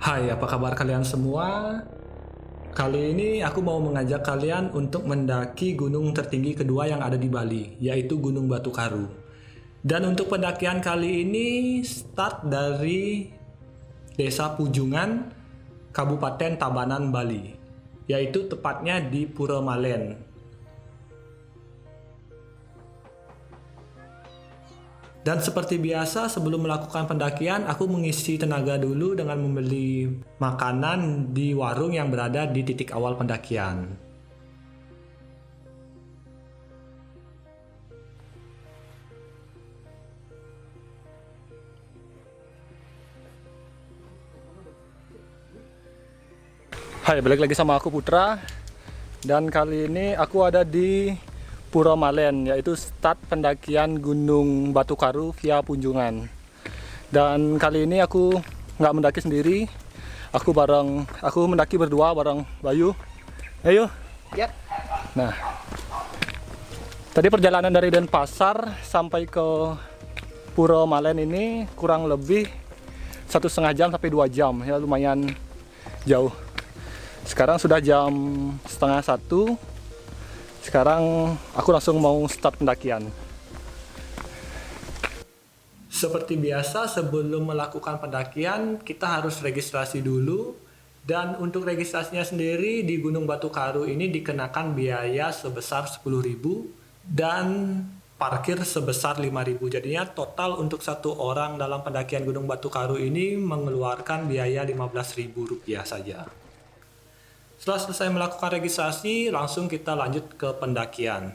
Hai, apa kabar kalian semua? Kali ini aku mau mengajak kalian untuk mendaki gunung tertinggi kedua yang ada di Bali, yaitu Gunung Batu Karu. Dan untuk pendakian kali ini start dari Desa Pujungan, Kabupaten Tabanan, Bali, yaitu tepatnya di Pura Malen. Dan seperti biasa, sebelum melakukan pendakian, aku mengisi tenaga dulu dengan membeli makanan di warung yang berada di titik awal pendakian. Hai, balik lagi sama aku Putra. Dan kali ini aku ada di Pura Malen, yaitu start pendakian Gunung Batu Karu via Punjungan. Dan kali ini aku nggak mendaki sendiri, aku mendaki berdua bareng Bayu. Ayo. Ya. Nah, tadi perjalanan dari Denpasar sampai ke Pura Malen ini kurang lebih 1,5 jam sampai 2 jam, ya lumayan jauh. Sekarang sudah jam setengah 1. Sekarang aku langsung mau start pendakian. Seperti biasa, sebelum melakukan pendakian kita harus registrasi dulu. Dan untuk registrasinya sendiri di Gunung Batu Karu ini dikenakan biaya sebesar 10.000 dan parkir sebesar 5.000. Jadinya total untuk satu orang dalam pendakian Gunung Batu Karu ini mengeluarkan biaya Rp15.000 saja. Setelah selesai melakukan registrasi, langsung kita lanjut ke pendakian.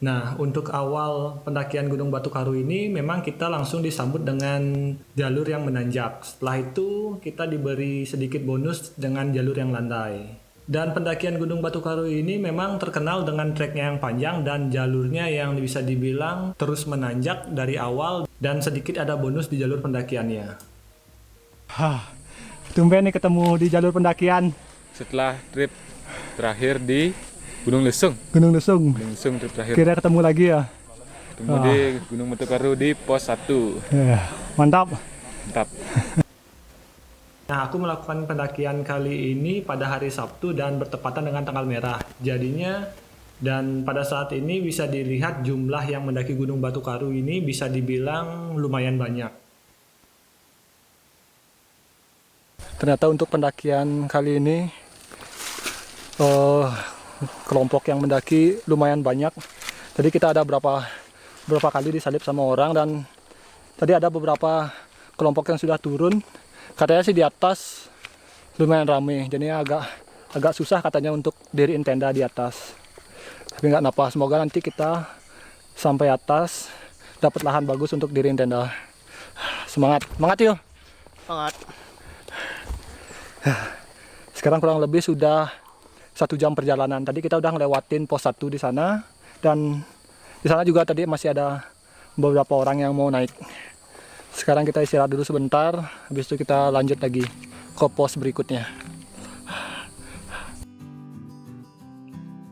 Nah, untuk awal pendakian Gunung Batu Karu ini memang kita langsung disambut dengan jalur yang menanjak. Setelah itu kita diberi sedikit bonus dengan jalur yang landai. Dan pendakian Gunung Batu Karu ini memang terkenal dengan treknya yang panjang dan jalurnya yang bisa dibilang terus menanjak dari awal dan sedikit ada bonus di jalur pendakiannya. Tumben nih ketemu di jalur pendakian Setelah trip terakhir di Gunung Lesung. Gunung Lesung. Gunung Lesung trip terakhir. Kira ketemu lagi ya. Ketemu di Gunung Batu Karu di pos 1. Ya, mantap. Mantap. Nah, aku melakukan pendakian kali ini pada hari Sabtu dan bertepatan dengan tanggal merah. Jadinya, dan pada saat ini bisa dilihat jumlah yang mendaki Gunung Batu Karu ini bisa dibilang lumayan banyak. Ternyata untuk pendakian kali ini kelompok yang mendaki lumayan banyak. Tadi kita ada berapa kali disalip sama orang dan tadi ada beberapa kelompok yang sudah turun. Katanya sih di atas lumayan rame, jadinya agak susah katanya untuk diriin tenda di atas. Tapi nggak apa, semoga nanti kita sampai atas dapat lahan bagus untuk diriin tenda. Semangat yuk. Semangat. Sekarang kurang lebih sudah 1 jam perjalanan. Tadi kita udah ngelewatin pos 1 di sana dan di sana juga tadi masih ada beberapa orang yang mau naik. Sekarang kita istirahat dulu sebentar, habis itu kita lanjut lagi ke pos berikutnya.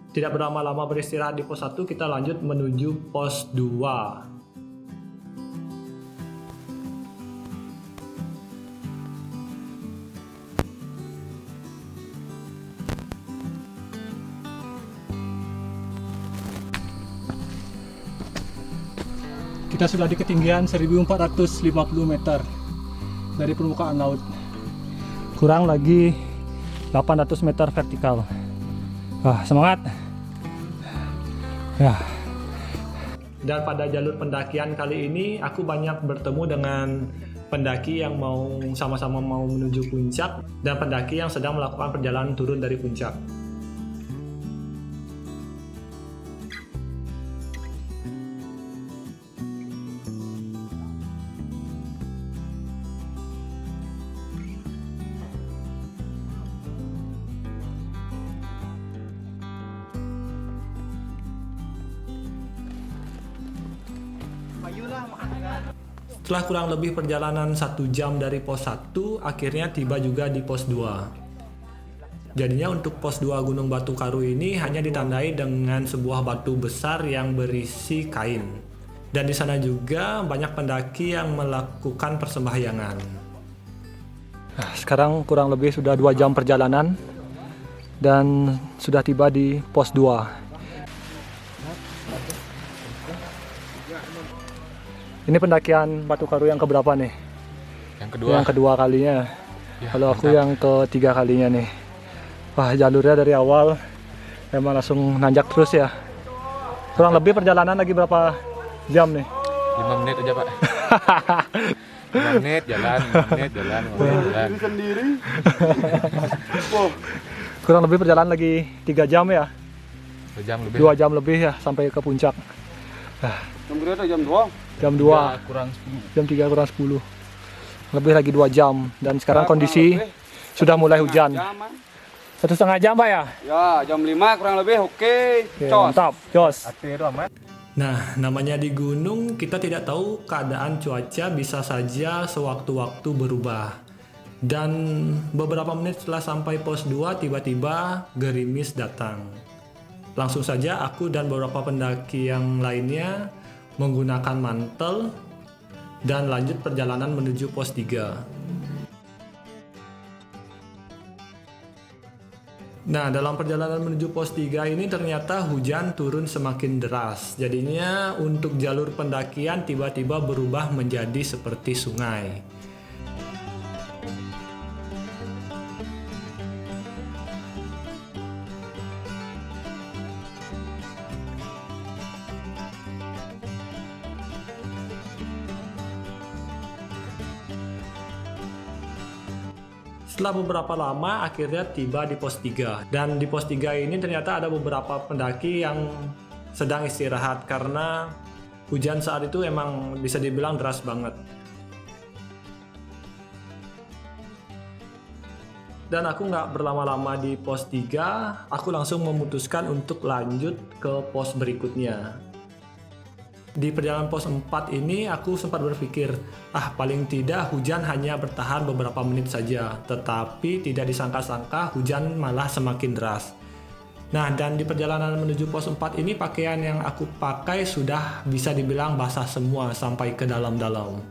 Tidak berlama-lama beristirahat di pos 1, kita lanjut menuju pos 2. Kita sudah di ketinggian 1450 meter dari permukaan laut. Kurang lagi 800 meter vertikal. Semangat. Ya. Dan pada jalur pendakian kali ini aku banyak bertemu dengan pendaki yang sama-sama mau menuju puncak dan pendaki yang sedang melakukan perjalanan turun dari puncak. Setelah kurang lebih perjalanan 1 jam dari pos 1, akhirnya tiba juga di pos 2. Jadinya untuk pos 2 Gunung Batu Karu ini hanya ditandai dengan sebuah batu besar yang berisi kain. Dan di sana juga banyak pendaki yang melakukan persembahyangan. Nah, sekarang kurang lebih sudah 2 jam perjalanan dan sudah tiba di pos 2. Ini pendakian Batu Karu yang keberapa nih? Yang kedua. Yang kedua kalinya. Ya, Kalau aku mantap. yang ketiga kalinya nih. Wah, jalurnya dari awal emang langsung nanjak terus ya. Kurang lebih perjalanan lagi berapa jam nih? 5 menit aja, Pak. 5 menit jalan, 5 menit jalan, 5 menit jalan. Kurang lebih perjalanan lagi 3 jam ya. 2 jam lebih. 2 jam lebih ya sampai ke puncak. Jam berapa? Jam 2? Jam 2, Ya, kurang 10. jam 3 kurang 10. Lebih lagi 2 jam dan sekarang kondisi sudah mulai hujan. 1,5 jam Pak ya? Ya, jam 5 kurang lebih oke. Oke, Cos. mantap, jos. Nah, namanya di gunung, kita tidak tahu keadaan cuaca bisa saja sewaktu-waktu berubah. Dan beberapa menit setelah sampai pos 2, tiba-tiba gerimis datang. Langsung saja aku dan beberapa pendaki yang lainnya menggunakan mantel dan lanjut perjalanan menuju pos 3. Nah, dalam perjalanan menuju pos 3 ini ternyata hujan turun semakin deras. Jadinya untuk jalur pendakian tiba-tiba berubah menjadi seperti sungai. Setelah beberapa lama akhirnya tiba di pos 3. Dan di pos 3 ini ternyata ada beberapa pendaki yang sedang istirahat karena hujan saat itu emang bisa dibilang deras banget. Dan aku nggak berlama-lama di pos 3, aku langsung memutuskan untuk lanjut ke pos berikutnya. Di perjalanan pos 4 ini aku sempat berpikir, paling tidak hujan hanya bertahan beberapa menit saja, tetapi tidak disangka-sangka hujan malah semakin deras. Nah, dan di perjalanan menuju pos 4 ini pakaian yang aku pakai sudah bisa dibilang basah semua sampai ke dalam-dalam.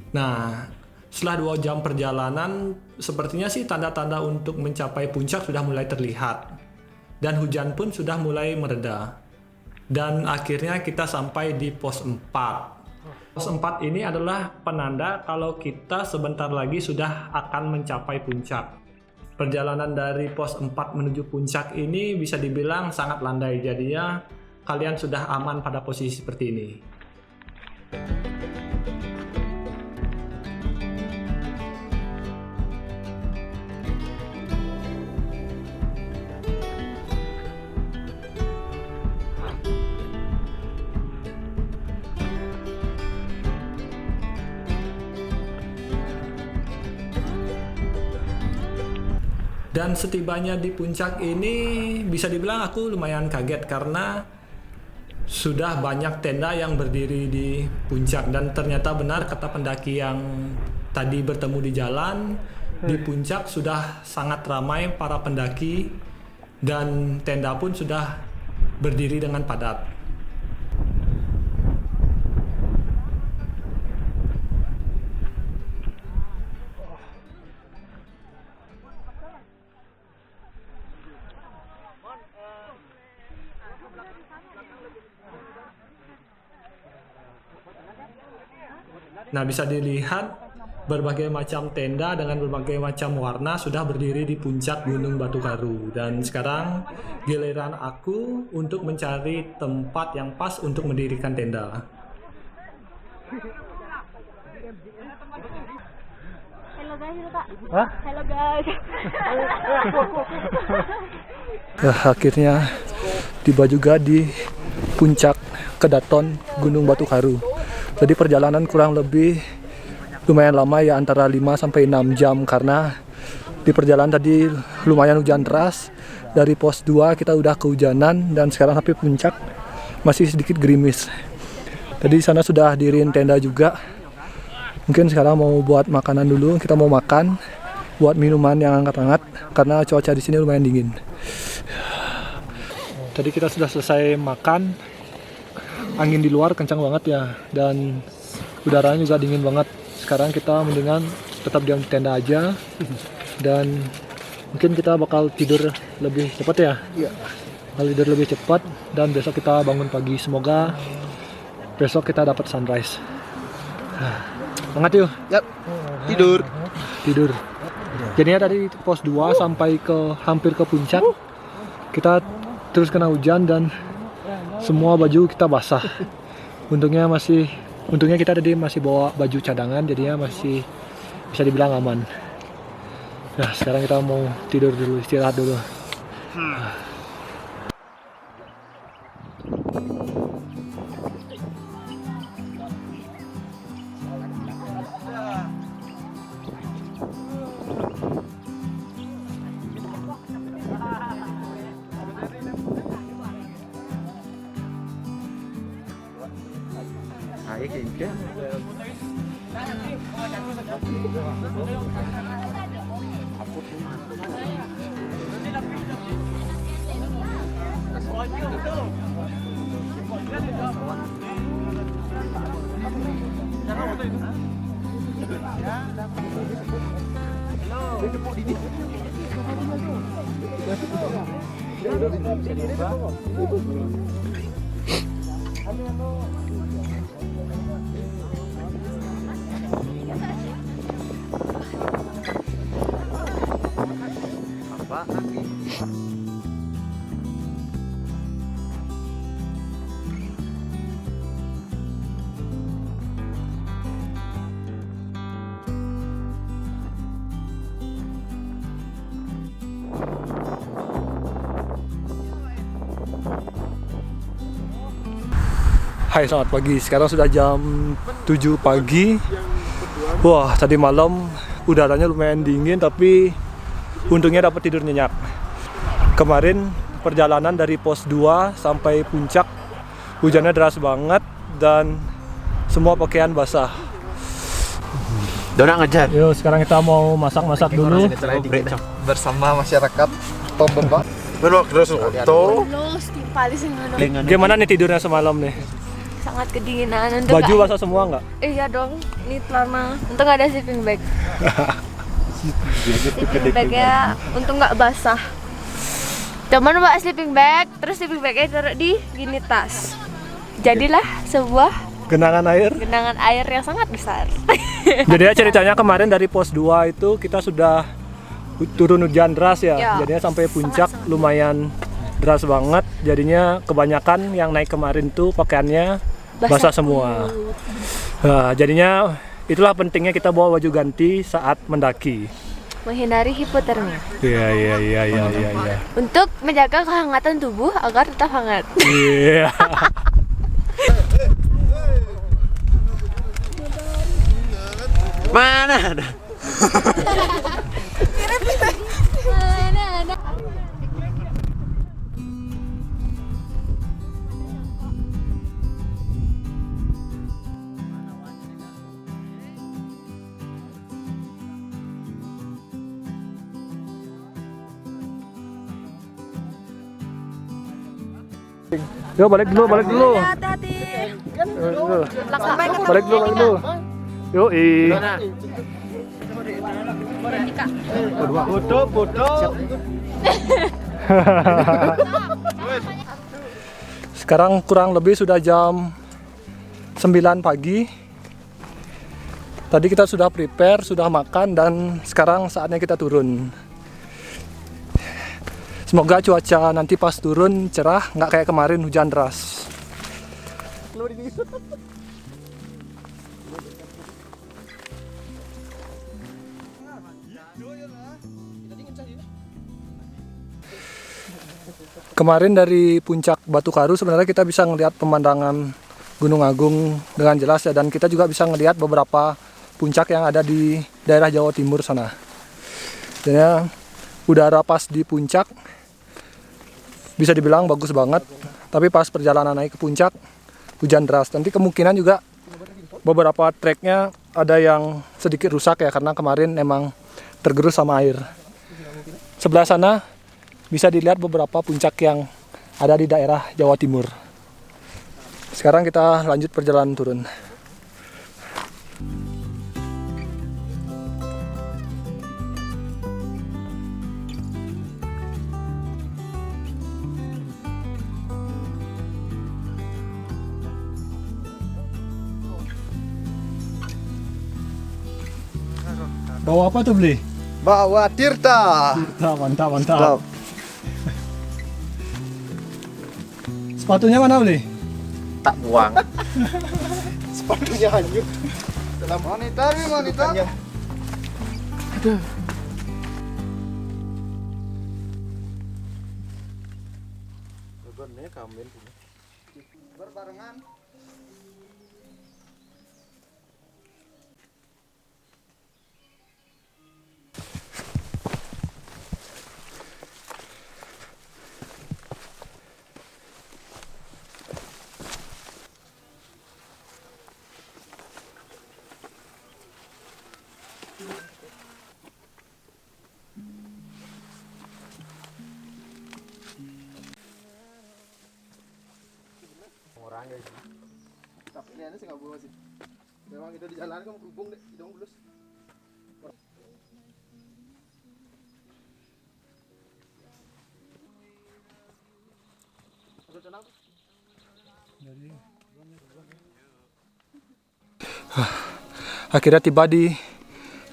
Nah, setelah 2 jam perjalanan, sepertinya sih tanda-tanda untuk mencapai puncak sudah mulai terlihat. Dan hujan pun sudah mulai mereda. Dan akhirnya kita sampai di pos 4. Pos 4 ini adalah penanda kalau kita sebentar lagi sudah akan mencapai puncak. Perjalanan dari pos 4 menuju puncak ini bisa dibilang sangat landai, jadinya kalian sudah aman pada posisi seperti ini. Dan setibanya di puncak ini bisa dibilang aku lumayan kaget karena sudah banyak tenda yang berdiri di puncak dan ternyata benar kata pendaki yang tadi bertemu di jalan, di puncak sudah sangat ramai para pendaki dan tenda pun sudah berdiri dengan padat. Nah, bisa dilihat berbagai macam tenda dengan berbagai macam warna sudah berdiri di puncak Gunung Batu Karu. Dan sekarang giliran aku untuk mencari tempat yang pas untuk mendirikan tenda. Hello guys, Kak. Hah? Hello guys. Akhirnya tiba juga di puncak Kedaton Gunung Batu Karu. Jadi perjalanan kurang lebih lumayan lama ya, antara 5 sampai 6 jam karena di perjalanan tadi lumayan hujan deras. Dari pos 2 kita udah kehujanan dan sekarang sampai puncak masih sedikit gerimis. Tadi di sana sudah diriin tenda juga. Mungkin sekarang mau buat makanan dulu, kita mau makan, buat minuman yang hangat-hangat karena cuaca di sini lumayan dingin. Tadi kita sudah selesai makan, angin di luar kencang banget ya, dan udaranya juga dingin banget. Sekarang kita mendingan tetap diam di tenda aja, dan mungkin kita bakal tidur lebih cepat ya. Iya. Tidur lebih cepat, dan besok kita bangun pagi. Semoga besok kita dapat sunrise. Semangat yuk. Yap. Tidur. Tidur. Jadinya dari pos 2 sampai ke hampir ke puncak, kita terus kena hujan dan semua baju kita basah. Untungnya kita tadi masih bawa baju cadangan, jadinya masih bisa dibilang aman. Nah, sekarang kita mau tidur dulu, istirahat dulu. Hai, selamat pagi. Sekarang sudah jam 7 pagi. Wah, tadi malam udaranya lumayan dingin, tapi untungnya dapat tidur nyenyak. Kemarin perjalanan dari pos 2 sampai puncak hujannya deras banget dan semua pakaian basah. Dona ngejar. Yuk, sekarang kita mau masak-masak dulu. Bersama masyarakat Pembebak. Belok terus foto. Lu paling seneng Gimana nih tidurnya semalam nih? sangat kedinginan. Baju basah semua nggak? Iya dong, ini celana. Untung nggak ada sleeping bag. Sleeping bagnya untung nggak basah. Cuman bawa sleeping bag, terus sleeping bagnya taruh di gini tas. Jadilah sebuah Genangan air. genangan air yang sangat besar. Jadi ya ceritanya kemarin dari pos 2 itu kita sudah turun hujan deras ya. Ya, Jadinya sampai puncak sangat. lumayan deras banget. Jadinya kebanyakan yang naik kemarin tuh pakaiannya basah semua. Nah, jadinya itulah pentingnya kita bawa baju ganti saat mendaki. Menghindari hipotermia. Iya. Untuk menjaga kehangatan tubuh agar tetap hangat. Iya. Mana ada? Yo, balik dulu. Hati-hati. Balik dulu. Yo, Foto. Sekarang kurang lebih sudah jam 9 pagi. Tadi kita sudah prepare, sudah makan, dan sekarang saatnya kita turun. Semoga cuaca nanti pas turun cerah, nggak kayak kemarin hujan deras. Kemarin dari puncak Batu Karu sebenarnya kita bisa ngelihat pemandangan Gunung Agung dengan jelas ya, dan kita juga bisa ngelihat beberapa puncak yang ada di daerah Jawa Timur sana. Jadi udara pas di puncak bisa dibilang bagus banget, tapi pas perjalanan naik ke puncak hujan deras. Nanti kemungkinan juga beberapa treknya ada yang sedikit rusak ya, karena kemarin emang tergerus sama air. Sebelah sana bisa dilihat beberapa puncak yang ada di daerah Jawa Timur. Sekarang kita lanjut perjalanan turun. Bawa apa tuh beli? Bawa Tirta. Mantap, mantap. Sepatunya mana beli? Tak buang. Sepatunya hanyut. Dalam wanita. Aduh. Berbarengan. Tapi ini sih nggak bawa sih. Memang itu di jalan kamu hubung deh, hidung bulus. Akhirnya tiba di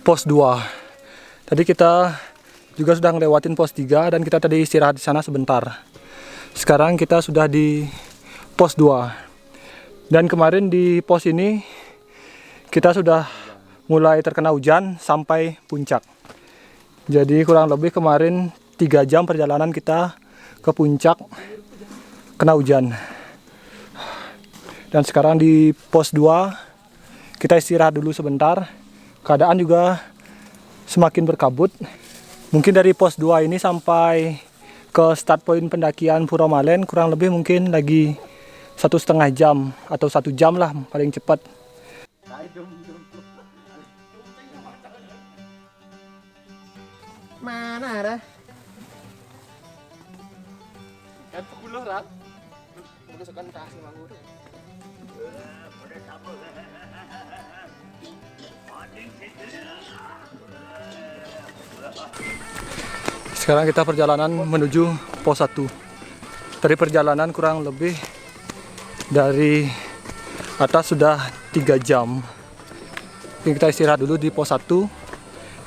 pos 2. Tadi kita juga sudah ngelewatin pos 3 dan kita tadi istirahat di sana sebentar. Sekarang kita sudah di pos 2. Dan kemarin di pos ini kita sudah mulai terkena hujan sampai puncak. Jadi kurang lebih kemarin 3 jam perjalanan kita ke puncak kena hujan. Dan sekarang di pos 2 kita istirahat dulu sebentar. Keadaan juga semakin berkabut. Mungkin dari pos 2 ini sampai ke start point pendakian Puro Malen kurang lebih mungkin lagi 1,5 jam atau 1 jam lah paling cepat. Mana ada? Kan 10 rat. Masukkan kasih manggur. Sekarang kita perjalanan menuju pos 1. Dari perjalanan kurang lebih dari atas sudah 3 jam. Jadi kita istirahat dulu di pos 1.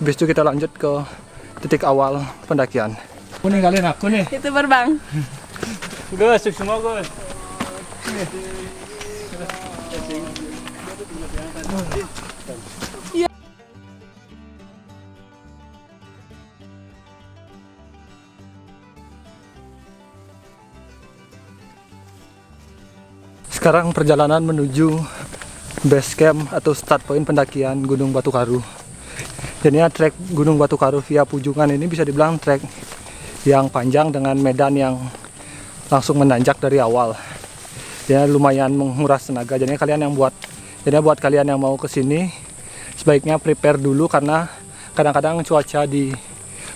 Habis itu kita lanjut ke titik awal pendakian. Aku ninggalin aku nih. Itu berbang. Gus, semua Gus. Sekarang perjalanan menuju base camp atau start point pendakian Gunung Batu Karu. Jadinya trek Gunung Batu Karu via Pujungan ini bisa dibilang trek yang panjang dengan medan yang langsung menanjak dari awal. Ya lumayan menguras tenaga. Jadinya buat kalian yang mau ke sini sebaiknya prepare dulu karena kadang-kadang cuaca di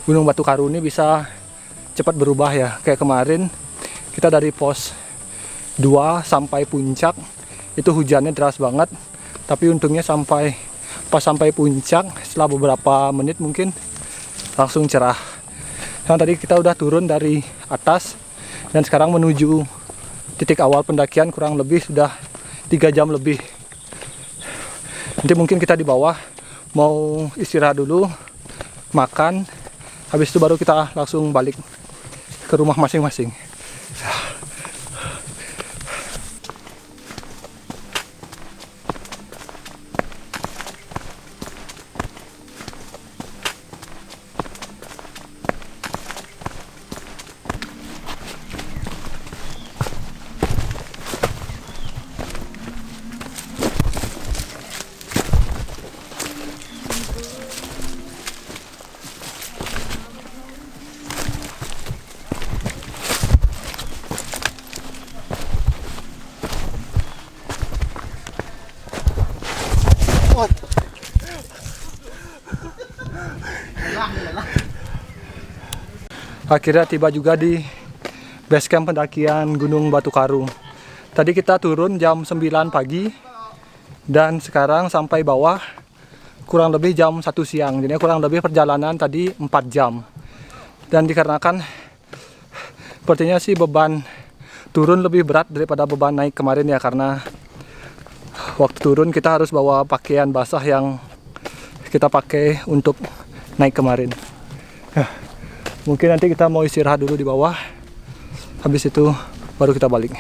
Gunung Batu Karu ini bisa cepat berubah ya. Kayak kemarin kita dari pos 2 sampai puncak itu hujannya deras banget, tapi untungnya pas sampai puncak setelah beberapa menit mungkin langsung cerah. Nah, tadi kita udah turun dari atas dan sekarang menuju titik awal pendakian kurang lebih sudah 3 jam lebih. Nanti mungkin kita di bawah mau istirahat dulu, makan, habis itu baru kita langsung balik ke rumah masing-masing. Akhirnya tiba juga di base camp pendakian Gunung Batu Karu. Tadi kita turun jam 9 pagi dan sekarang sampai bawah kurang lebih jam 1 siang. Jadi kurang lebih perjalanan tadi 4 jam. Dan dikarenakan sepertinya sih beban turun lebih berat daripada beban naik kemarin ya, karena waktu turun kita harus bawa pakaian basah yang kita pakai untuk naik kemarin. Mungkin nanti kita mau istirahat dulu di bawah. Habis itu baru kita balik.